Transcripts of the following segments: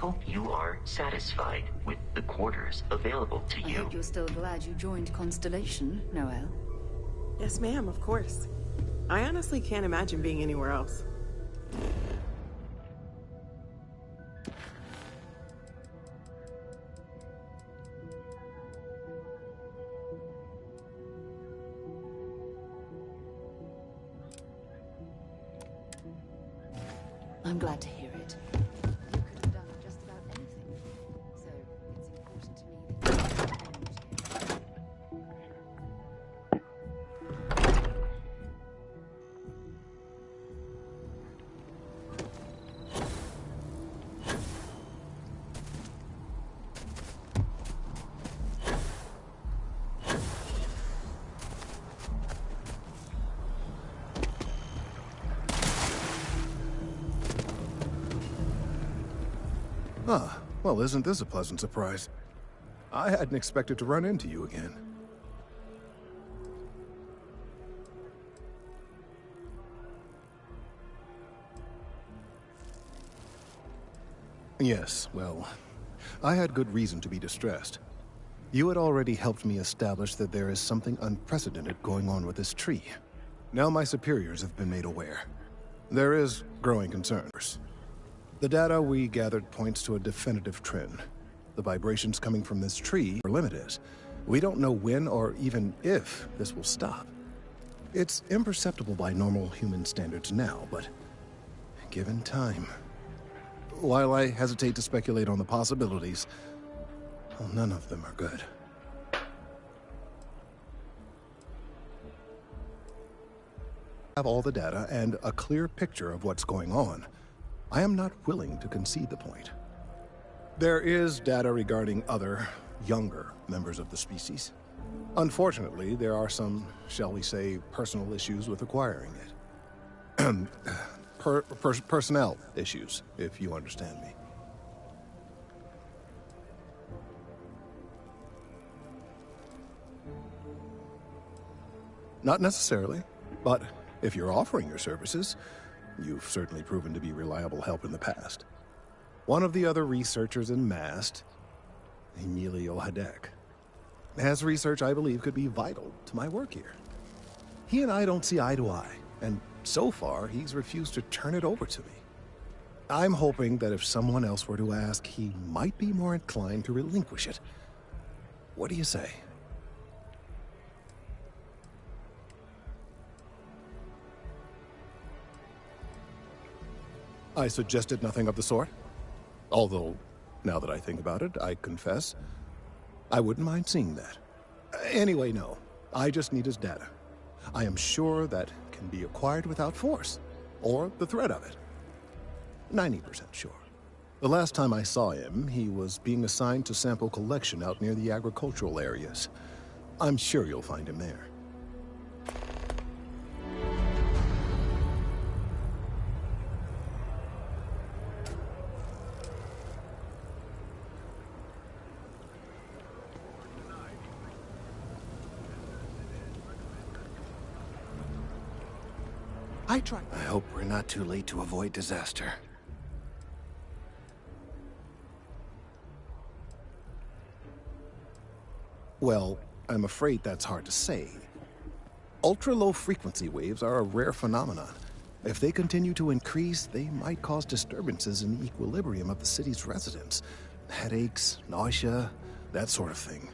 hope you are satisfied with the quarters available to I you. hope you're still glad you joined Constellation, Noelle. Yes, ma'am, of course. I honestly can't imagine being anywhere else. I'm glad to hear it. You could have done just about anything. So it's important to me that you are Ah, well, isn't this a pleasant surprise? I hadn't expected to run into you again. Yes, well, I had good reason to be distressed. You had already helped me establish that there is something unprecedented going on with this tree. Now my superiors have been made aware. There is growing concern. The data we gathered points to a definitive trend. The vibrations coming from this tree are limited. We don't know when or even if this will stop. It's imperceptible by normal human standards now, but given time... While I hesitate to speculate on the possibilities, well, none of them are good. I have all the data and a clear picture of what's going on. I am not willing to concede the point. There is data regarding other, younger members of the species. Unfortunately, there are some, shall we say, personal issues with acquiring it. Personnel issues, if you understand me. Not necessarily, but if you're offering your services, you've certainly proven to be reliable help in the past. One of the other researchers in MAST, Emilio Hadek, has research I believe could be vital to my work here. He and I don't see eye to eye, and so far he's refused to turn it over to me. I'm hoping that if someone else were to ask, he might be more inclined to relinquish it. What do you say? I suggested nothing of the sort. Although, now that I think about it, I confess, I wouldn't mind seeing that. Anyway, no. I just need his data. I am sure that can be acquired without force, or the threat of it. 90% sure. The last time I saw him, he was being assigned to sample collection out near the agricultural areas. I'm sure you'll find him there. I hope we're not too late to avoid disaster. Well, I'm afraid that's hard to say. Ultra-low frequency waves are a rare phenomenon. If they continue to increase, they might cause disturbances in the equilibrium of the city's residents. Headaches, nausea, that sort of thing.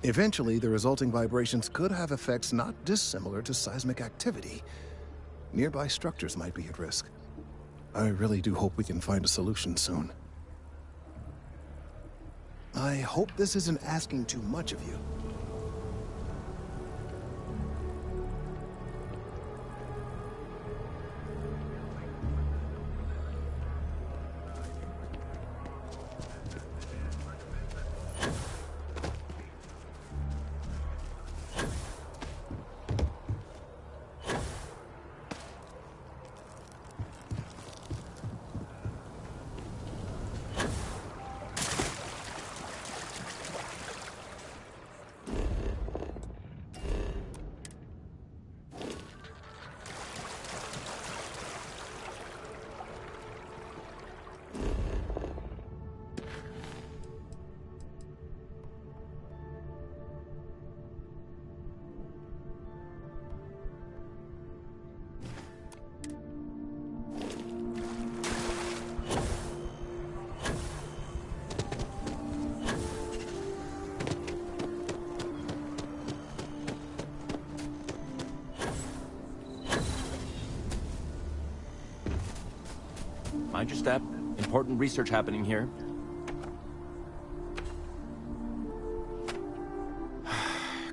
Eventually, the resulting vibrations could have effects not dissimilar to seismic activity. Nearby structures might be at risk. I really do hope we can find a solution soon. I hope this isn't asking too much of you. Mind your step. Important research happening here.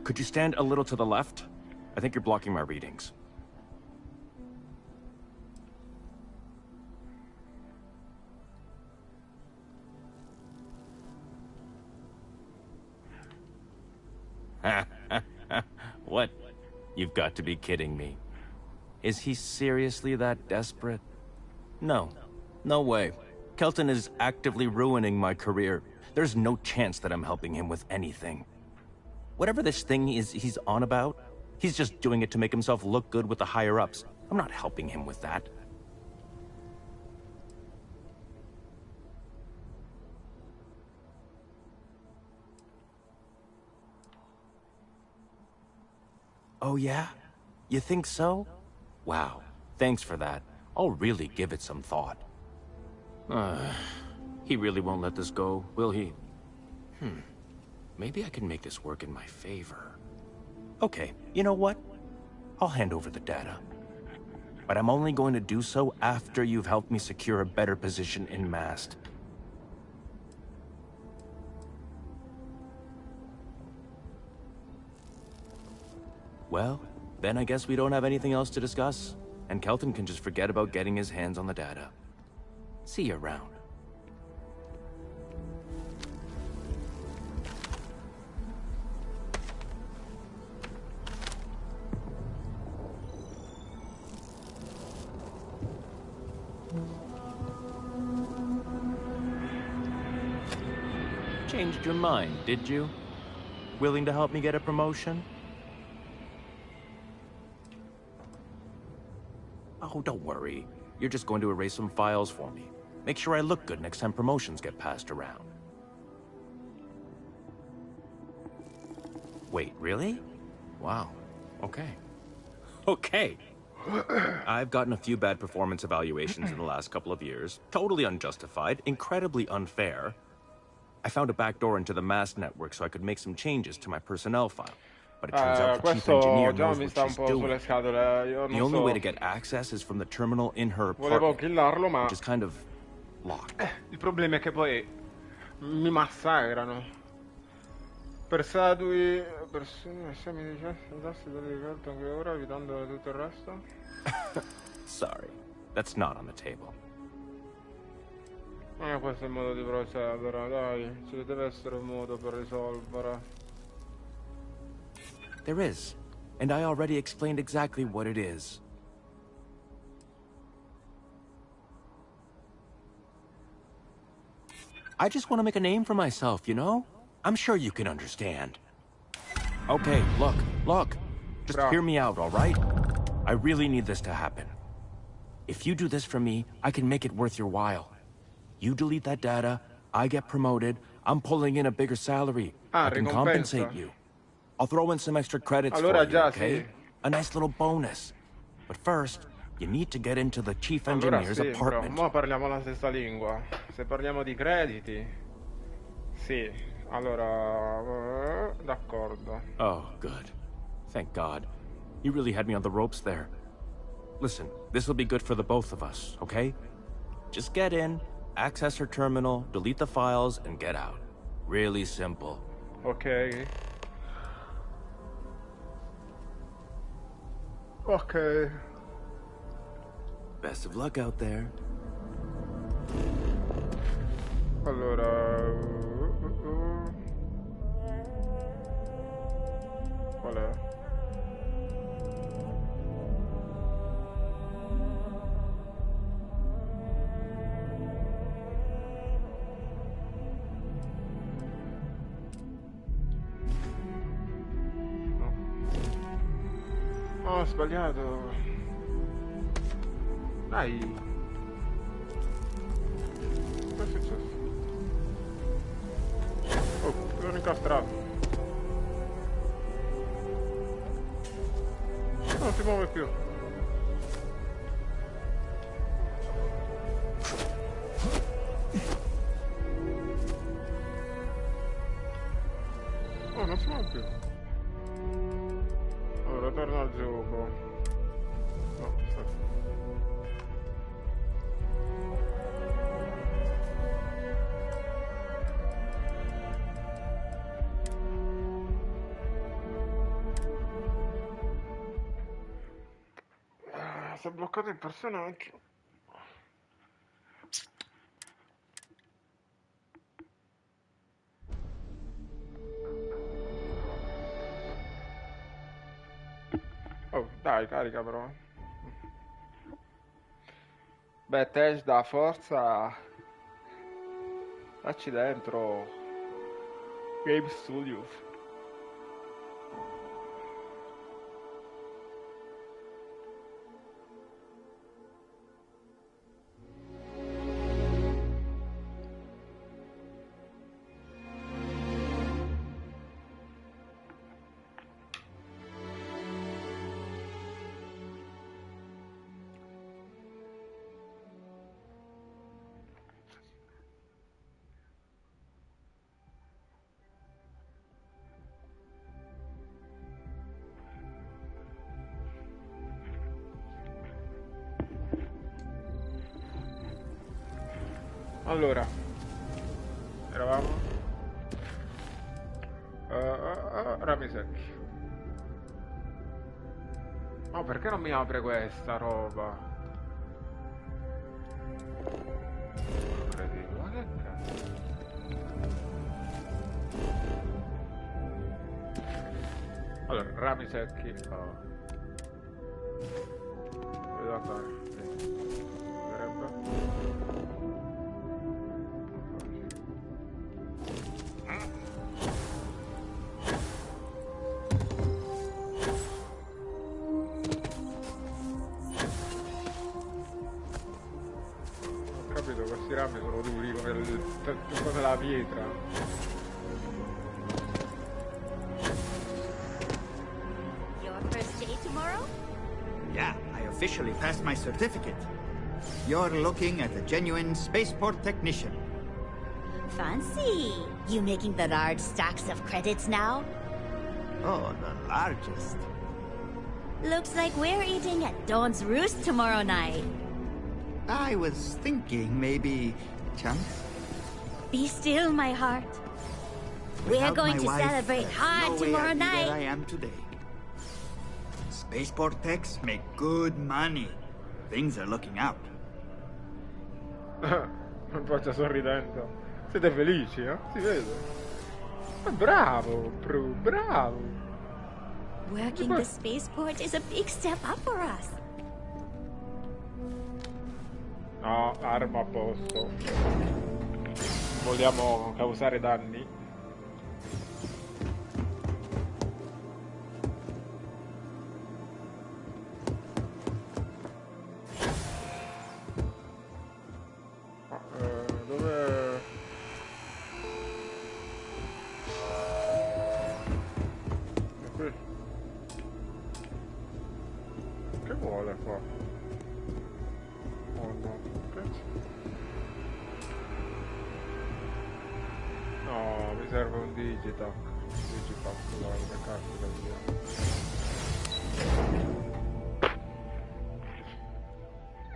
Could you stand a little to the left? I think you're blocking my readings. What? You've got to be kidding me. Is he seriously that desperate? No. No way. Kelton is actively ruining my career. There's no chance that I'm helping him with anything. Whatever this thing is he's on about, he's just doing it to make himself look good with the higher-ups. I'm not helping him with that. Oh yeah? You think so? Wow. Thanks for that. I'll really give it some thought. He really won't let this go, will he? Maybe I can make this work in my favor. Okay, you know what? I'll hand over the data. But I'm only going to do so after you've helped me secure a better position in Mast. Well, then I guess we don't have anything else to discuss, and Kelton can just forget about getting his hands on the data. See you around. Changed your mind, did you? Willing to help me get a promotion? Oh, don't worry. You're just going to erase some files for me. Make sure I look good next time promotions get passed around. Wait, really? Wow. Okay. Okay. I've gotten a few bad performance evaluations in the last couple of years. Totally unjustified, incredibly unfair. I found a backdoor into the Mast network so I could make some changes to my personnel file. But it turns out the chief Questo engineer già knows mi what sta un she's po' doing. sulle scatole. Io The non only so. way to get access is from the terminal in her Volevo apartment, killarlo, ma which is kind of locked. il problema è che poi mi massacrano. Persadui persone se mi dicessi andassi da rivolto anche ora evitando tutto il resto. Sorry, that's not on the table. Questo è il modo di procedere, dai, ci deve essere un modo per risolvere. There is, and I already explained exactly what it is. I just want to make a name for myself, you know? I'm sure you can understand. Okay, look. Just Bro. hear me out, all right? I really need this to happen. If you do this for me, I can make it worth your while. You delete that data, I get promoted, I'm pulling in a bigger salary. I can ricompensa. compensate you. I'll throw in some extra credits Allora for you, già, okay? sì. A nice little bonus. But first, you need to get into the chief Allora engineer's sì, bro, apartment. mo parliamo la stessa lingua. Se parliamo di crediti, sì. Allora, d'accordo. Oh, good. Thank God. You really had me on the ropes there. Listen, this will be good for the both of us, okay? Just get in, access her terminal, delete the files, and get out. Really simple. Ok. Ok. Best of luck out there. Allora... Qual è? No. Oh, ho sbagliato. Dai. Cosa è successo? Oh, sono incastrato. Non si muove più. Oh, non si muove più. Allora, torno al gioco. No, aspetta. si è bloccato il personaggio. Oh, dai, carica però. Beh, Tej dà forza. Facci dentro. Game Studios. Allora, eravamo rami secchi. No, perché non mi apre questa roba? Incredibile, ma che cazzo? Allora, rami secchi. Oh. Dove devo andare? Sì. Dovrebbe. Capito, questi rami sono duri come la pietra. Your first day tomorrow? Yeah, I officially passed my certificate. You're looking at a genuine spaceport technician. Fancy. You making the large stacks of credits now? Oh, the largest. Looks like we're eating at Dawn's Roost tomorrow night. I was thinking maybe chance. Be still, my heart. We're Without going my to wife, celebrate there's hard no way tomorrow I'd be where I night. am today. Spaceport techs make good money. Things are looking out. Non faccia sorridendo. Siete felici, eh? Si vede. Ma bravo, Bru, bravo. Working the spaceport is a big step up for us. No, arma a posto. Vogliamo causare danni? Dove... È qui. Che vuole qua? Oh no, che... No, mi serve un Digipack. Digipack, dai, le carte da via.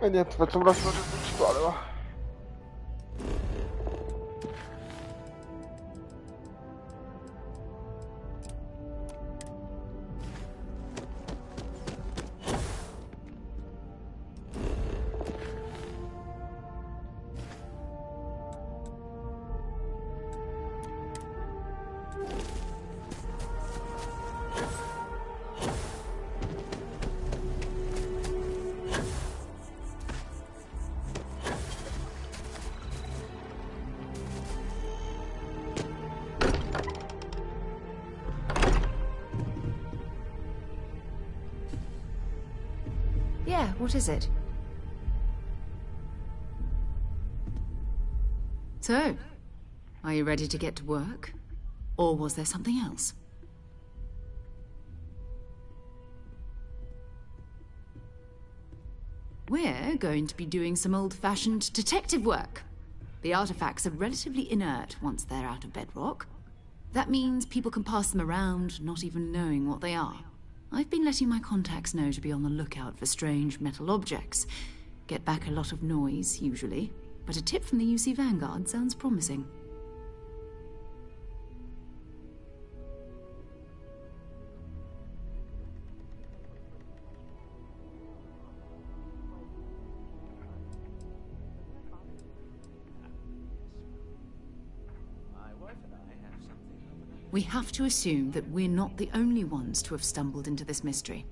E niente, facciamo la storia principale, va. Yeah, what is it? So, are you ready to get to work? Or was there something else? We're going to be doing some old-fashioned detective work. The artifacts are relatively inert once they're out of bedrock. That means people can pass them around, not even knowing what they are. I've been letting my contacts know to be on the lookout for strange metal objects. Get back a lot of noise, usually. But a tip from the UC Vanguard sounds promising. We have to assume that we're not the only ones to have stumbled into this mystery.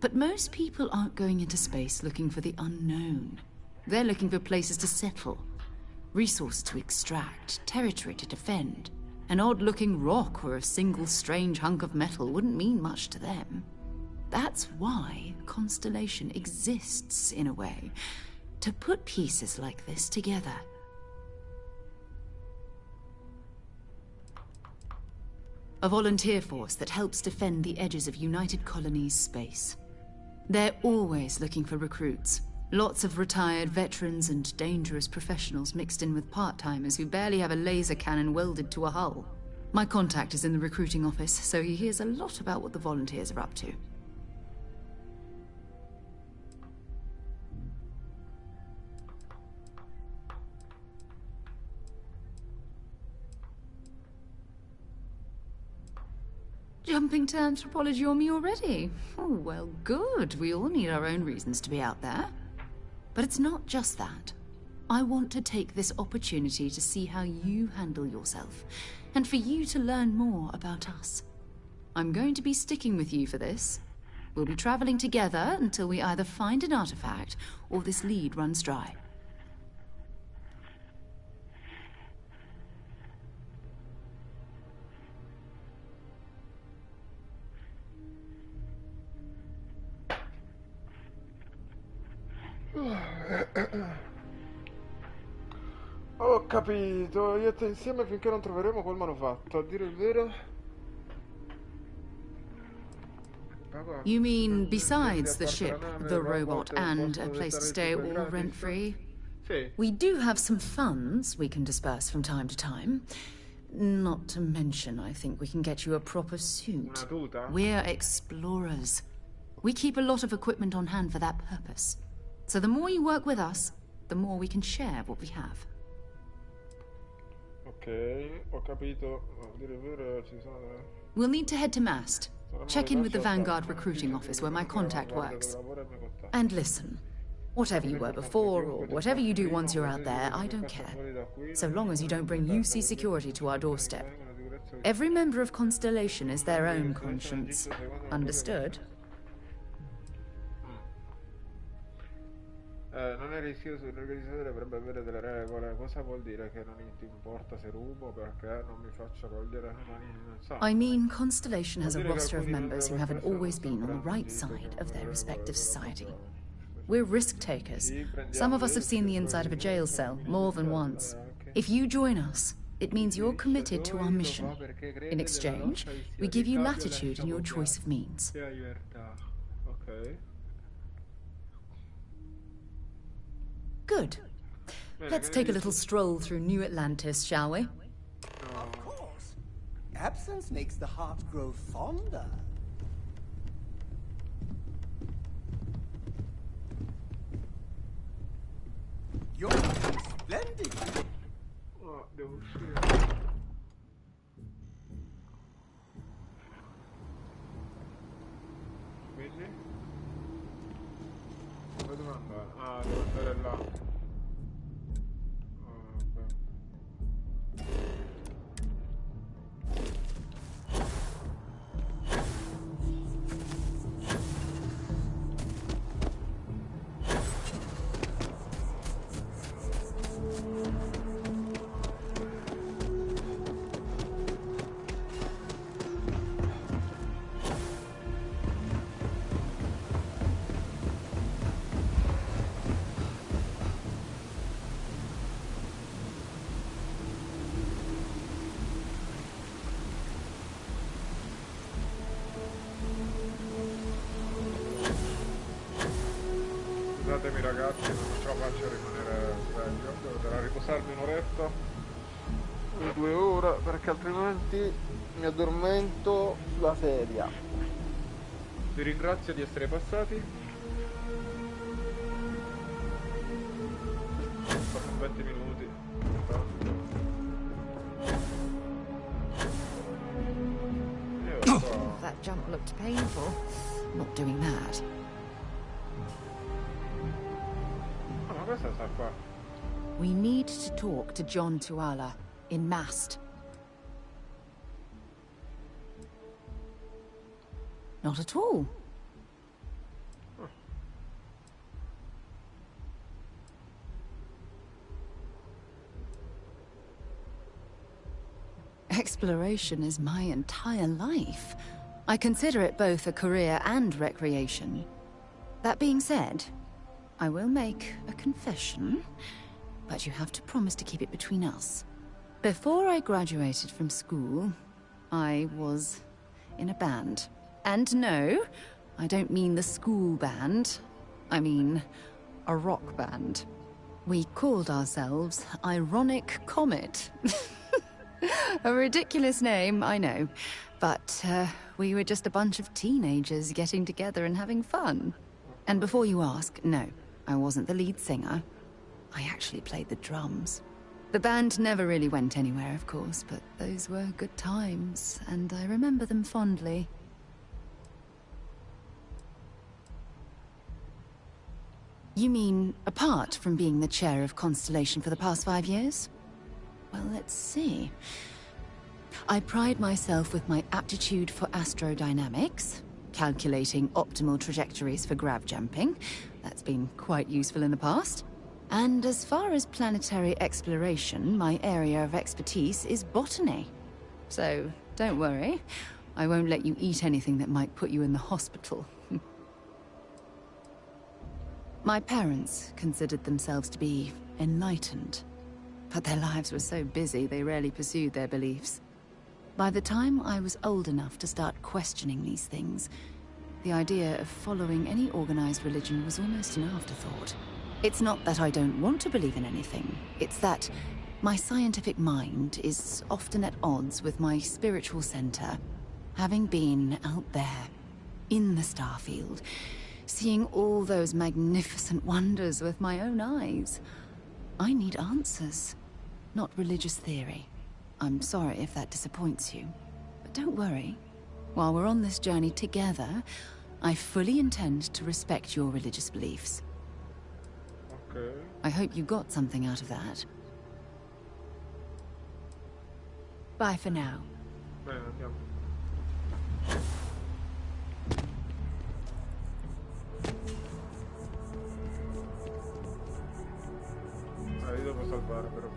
But most people aren't going into space looking for the unknown. They're looking for places to settle, resources to extract, territory to defend. An odd-looking rock or a single strange hunk of metal wouldn't mean much to them. That's why Constellation exists, in a way, to put pieces like this together. A volunteer force that helps defend the edges of United Colonies space. They're always looking for recruits. Lots of retired veterans and dangerous professionals mixed in with part-timers who barely have a laser cannon welded to a hull. My contact is in the recruiting office, so he hears a lot about what the volunteers are up to. Jumping to anthropology on me already? Oh, well, good. We all need our own reasons to be out there. But it's not just that. I want to take this opportunity to see how you handle yourself, and for you to learn more about us. I'm going to be sticking with you for this. We'll be traveling together until we either find an artifact or this lead runs dry. Ho capito, io e te insieme finché non troveremo quel manufatto. A dire il vero. You mean besides the ship, the robot, and a place to stay all rent-free? Sì. We do have some funds we can disperse from time to time. Not to mention, I think we can get you a proper suit. Una tuta? We're explorers. We keep a lot of equipment on hand for that purpose. So the more you work with us, the more we can share what we have. Ok, ho capito. A dire il vero ci sono... We'll need to head to Mast. Check in with the Vanguard recruiting office where my contact works. And listen, whatever you were before, or whatever you do once you're out there, I don't care. So long as you don't bring UC security to our doorstep. Every member of Constellation is their own conscience. Understood? Non è rischioso, l'organizzatore dovrebbe avere delle regole. Cosa vuol dire che non ti importa se rubo perché non mi faccio cogliere? Non so. I mean, Constellation has a roster of members who haven't always been on the right side of their respective society. We're risk takers. Some of us have seen the inside of a jail cell more than once. If you join us, it means you're committed to our mission. In exchange, we give you latitude in your choice of means. Ok. Good. Let's take a little stroll through New Atlantis, shall we? Of course. Absence makes the heart grow fonder. You're looking splendid. Oh, devo uscire. Quindi? Dove devo andare? Ah, devo andare là. Scusatemi ragazzi, non ce la faccio a rimanere sveglio, devo andare a riposarmi un'oretta, 2 ore, perché altrimenti mi addormento sulla sedia. Vi ringrazio di essere passati. Sono 20 minuti. That jump looked painful. Not doing that. Cosa sta qua? We need to talk to John Tuala in Mast. not at all. Exploration is my entire life. I consider it both a career and recreation. That being said, I will make a confession, but you have to promise to keep it between us. Before I graduated from school, I was in a band. And no, I don't mean the school band. I mean a rock band. We called ourselves Ironic Comet. A ridiculous name, I know. But we were just a bunch of teenagers getting together and having fun. And before you ask, no, I wasn't the lead singer. I actually played the drums. The band never really went anywhere, of course, but those were good times, and I remember them fondly. You mean, apart from being the chair of Constellation for the past 5 years? Well, let's see. I pride myself with my aptitude for astrodynamics, calculating optimal trajectories for grav jumping. That's been quite useful in the past. And as far as planetary exploration, my area of expertise is botany. So, don't worry. I won't let you eat anything that might put you in the hospital. My parents considered themselves to be enlightened. But their lives were so busy, they rarely pursued their beliefs. By the time I was old enough to start questioning these things, the idea of following any organized religion was almost an afterthought. It's not that I don't want to believe in anything, it's that my scientific mind is often at odds with my spiritual center. Having been out there, in the Starfield, seeing all those magnificent wonders with my own eyes, I need answers. Not religious theory. I'm sorry if that disappoints you. But don't worry. While we're on this journey together, I fully intend to respect your religious beliefs. Okay. I hope you got something out of that. Bye for now. Bene, andiamo. Io devo salvare però.